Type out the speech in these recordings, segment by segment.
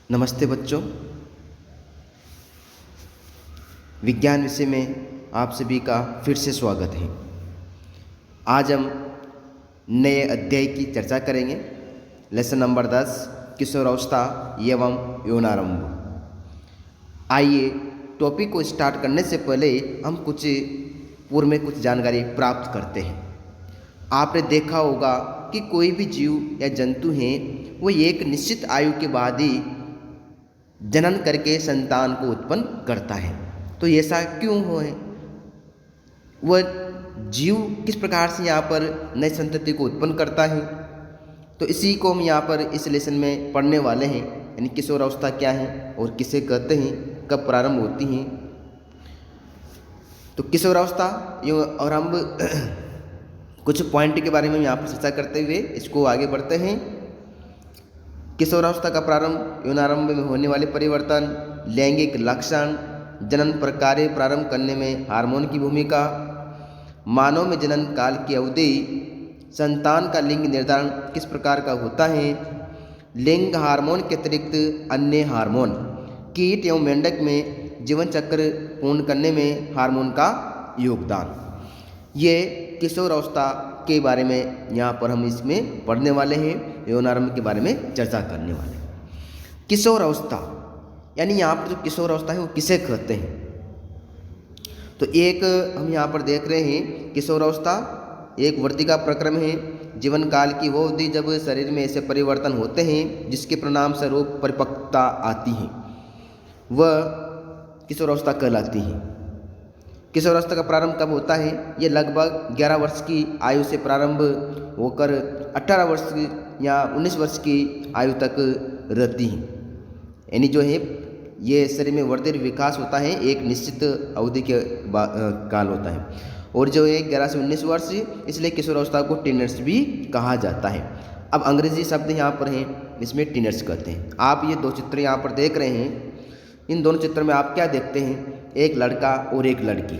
नमस्ते बच्चों। विज्ञान विषय में आप सभी का फिर से स्वागत है। आज हम नए अध्याय की चर्चा करेंगे। लेसन नंबर 10 किशोरावस्था एवं यौनारंभ। आइए टॉपिक को स्टार्ट करने से पहले हम पूर्व में कुछ जानकारी प्राप्त करते हैं। आपने देखा होगा कि कोई भी जीव या जंतु हैं वो एक निश्चित आयु के बाद ही जनन करके संतान को उत्पन्न करता है। तो ऐसा क्यों हो है? वह जीव किस प्रकार से यहाँ पर नई संतति को उत्पन्न करता है, तो इसी को हम यहाँ पर इस लेसन में पढ़ने वाले हैं। यानी किशोरावस्था क्या है और किसे कहते हैं, कब प्रारंभ होती हैं। तो किशोरावस्था यूँ और हम कुछ पॉइंट के बारे में यहाँ पर चर्चा करते हुए इसको आगे बढ़ते हैं। किशोरावस्था का प्रारंभ, यौनारंभ में होने वाले परिवर्तन, लैंगिक लक्षण, जनन प्रक्रिया प्रारंभ करने में हार्मोन की भूमिका, मानव में जनन काल की अवधि, संतान का लिंग निर्धारण किस प्रकार का होता है, लिंग हार्मोन के अतिरिक्त अन्य हार्मोन, कीट एवं मेंढक में जीवन चक्र पूर्ण करने में हार्मोन का योगदान। ये किशोरावस्था के बारे में यहाँ पर हम इसमें पढ़ने वाले हैं, यौनारंभ के बारे में चर्चा करने वाले हैं। किशोरावस्था यानी यहाँ पर जो किशोरावस्था है वो किसे कहते हैं, तो एक हम यहाँ पर देख रहे हैं किशोरावस्था एक वृद्धि का प्रक्रम है। जीवन काल की वो अवधि जब शरीर में ऐसे परिवर्तन होते हैं जिसके परिणाम स्वरूप परिपक्वता आती है, वह किशोरावस्था कहलाती है। किशोरावस्था का प्रारंभ कब होता है? ये लगभग 11 वर्ष की आयु से प्रारंभ होकर 18 वर्ष या 19 वर्ष की आयु तक रहती है। यानी जो है ये शरीर में वृद्धि विकास होता है, एक निश्चित अवधि के काल होता है। और जो है 11 से 19 वर्ष, इसलिए किशोरावस्था को टीनर्स भी कहा जाता है। अब अंग्रेजी शब्द यहाँ पर हैं, इसमें टीनर्स कहते हैं। आप ये दो चित्र यहाँ पर देख रहे हैं। इन दोनों चित्रों में आप क्या देखते हैं? एक लड़का और एक लड़की।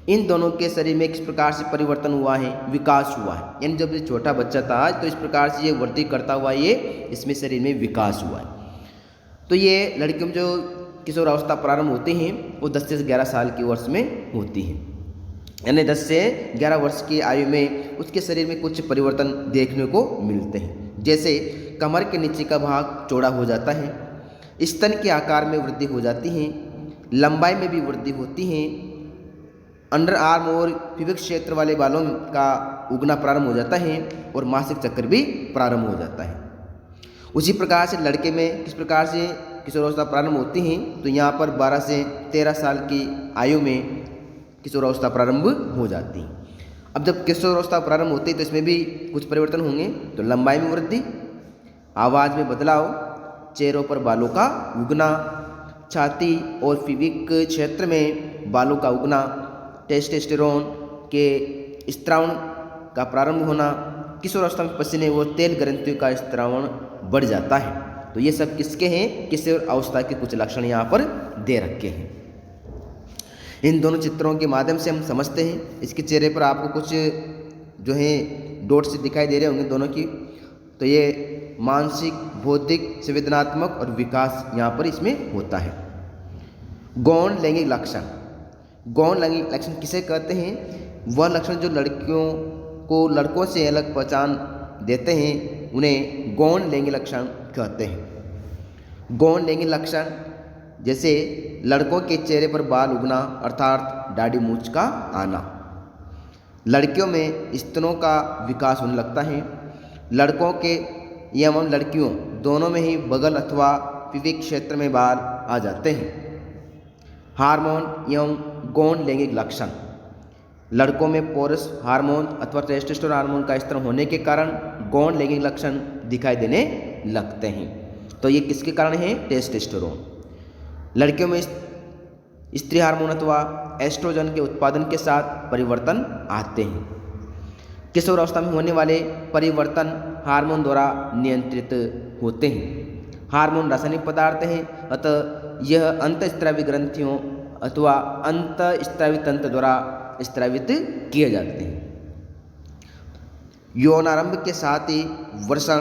इन दोनों के शरीर में किस प्रकार से परिवर्तन हुआ है, विकास हुआ है। यानी जब ये छोटा बच्चा था तो इस प्रकार से ये वृद्धि करता हुआ ये इसमें शरीर में विकास हुआ है। तो ये लड़कियों में जो किशोरावस्था प्रारंभ होती हैं वो 10 से 11 साल की वर्ष में होती हैं। यानी 10 से 11 वर्ष की आयु में उसके शरीर में कुछ परिवर्तन देखने को मिलते हैं। जैसे कमर के नीचे का भाग चौड़ा हो जाता है, स्तन के आकार में वृद्धि हो जाती है, लंबाई में भी वृद्धि होती है, अंडर आर्म और प्यूबिक क्षेत्र वाले बालों का उगना प्रारंभ हो जाता है और मासिक चक्र भी प्रारंभ हो जाता है। उसी प्रकार से लड़के में किस प्रकार से किशोरावस्था प्रारंभ होती है, तो यहाँ पर 12 से 13 साल की आयु में किशोरावस्था प्रारंभ हो जाती है। अब जब किशोरावस्था प्रारंभ होती है तो इसमें भी कुछ परिवर्तन होंगे। तो लंबाई में वृद्धि, आवाज़ में बदलाव, चेहरों पर बालों का उगना, छाती और प्यूबिक क्षेत्र में बालों का उगना, टेस्टोस्टेरोन के स्त्रावण का प्रारंभ होना, किशोरावस्था में पसीने व तेल ग्रंथियों का स्त्रावण बढ़ जाता है। तो ये सब किसके हैं? किशोरावस्था के कुछ लक्षण यहाँ पर दे रखे हैं। इन दोनों चित्रों के माध्यम से हम समझते हैं। इसके चेहरे पर आपको कुछ जो है डॉट से दिखाई दे रहे होंगे दोनों की, तो ये मानसिक, बौद्धिक, संवेदनात्मक और विकास यहाँ पर इसमें होता है। गौण लैंगिक लक्षण, गौण लैंगिक लक्षण किसे कहते हैं? वह लक्षण जो लड़कियों को लड़कों से अलग पहचान देते हैं उन्हें गौण लैंगिक लक्षण कहते हैं। गौण लैंगिक लक्षण जैसे लड़कों के चेहरे पर बाल उगना अर्थात दाढ़ी मूंछ का आना, लड़कियों में स्तनों का विकास होने लगता है, लड़कों के एवं लड़कियों दोनों में ही बगल अथवा प्यूबिक क्षेत्र में बाल आ जाते हैं। हार्मोन एवं गौण लैंगिक लक्षण, लड़कों में पोरस हार्मोन अथवा टेस्टोस्टेरोन हार्मोन का स्तर होने के कारण गौण लैंगिक लक्षण दिखाई देने लगते हैं। तो ये किसके कारण है? टेस्टोस्टेरोन। लड़कियों में स्त्री हार्मोन अथवा एस्ट्रोजन के उत्पादन के साथ परिवर्तन आते हैं। किशोरावस्था में होने वाले परिवर्तन हार्मोन द्वारा नियंत्रित होते हैं। हार्मोन रासायनिक पदार्थ हैं, अतः यह अंतःस्रावी ग्रंथियों अथवा अंतःस्रावी तंत्र द्वारा स्रावित किए जाते हैं। यौनारंभ के साथ ही वृषण,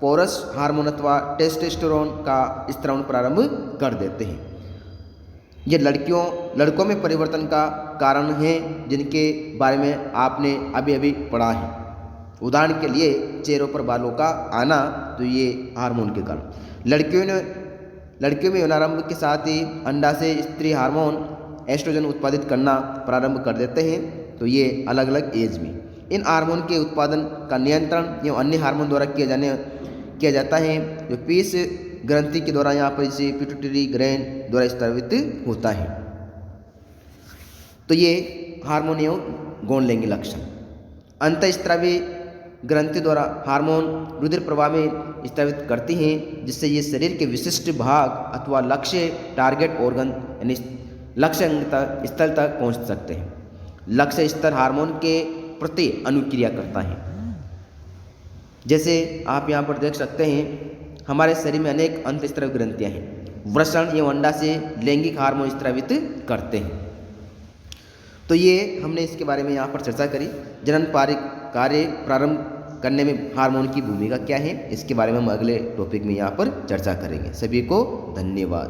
पोरस हार्मोन अथवा टेस्टोस्टेरोन का स्त्रावन प्रारंभ कर देते हैं। ये लड़कों में परिवर्तन का कारण है जिनके बारे में आपने अभी अभी पढ़ा है। उदाहरण के लिए चेहरों पर बालों का आना, तो ये हार्मोन के कारण। लड़कियों में यौनारंभ के साथ ही अंडाशय स्त्री हार्मोन एस्ट्रोजन उत्पादित करना प्रारंभ कर देते हैं, तो ये अलग अलग एज में। इन हार्मोन के उत्पादन का नियंत्रण एवं अन्य हार्मोन द्वारा किया जाता है, जो पीस ग्रंथि के द्वारा यहाँ पर इसे पिट्यूटरी ग्लैंड द्वारा स्रावित होता है। तो ये हार्मोन एवं गौण लैंगिक लक्षण। अंतःस्रावी ग्रंथि द्वारा हार्मोन रुधिर प्रवाह में स्रावित करती हैं, जिससे ये शरीर के विशिष्ट भाग अथवा लक्ष्य टारगेट ऑर्गन यानी लक्ष्य स्थल तक पहुँच सकते हैं। लक्ष्य स्तर हार्मोन के प्रति अनुक्रिया करता है। जैसे आप यहाँ पर देख सकते हैं, हमारे शरीर में अनेक अंतःस्रावी ग्रंथियाँ हैं। वृषण एवं अंडा से लैंगिक हार्मोन स्रावित करते हैं। तो ये हमने इसके बारे में यहाँ पर चर्चा करी। जनन कार्य प्रारंभ करने में हार्मोन की भूमिका क्या है, इसके बारे में हम अगले टॉपिक में यहाँ पर चर्चा करेंगे। सभी को धन्यवाद।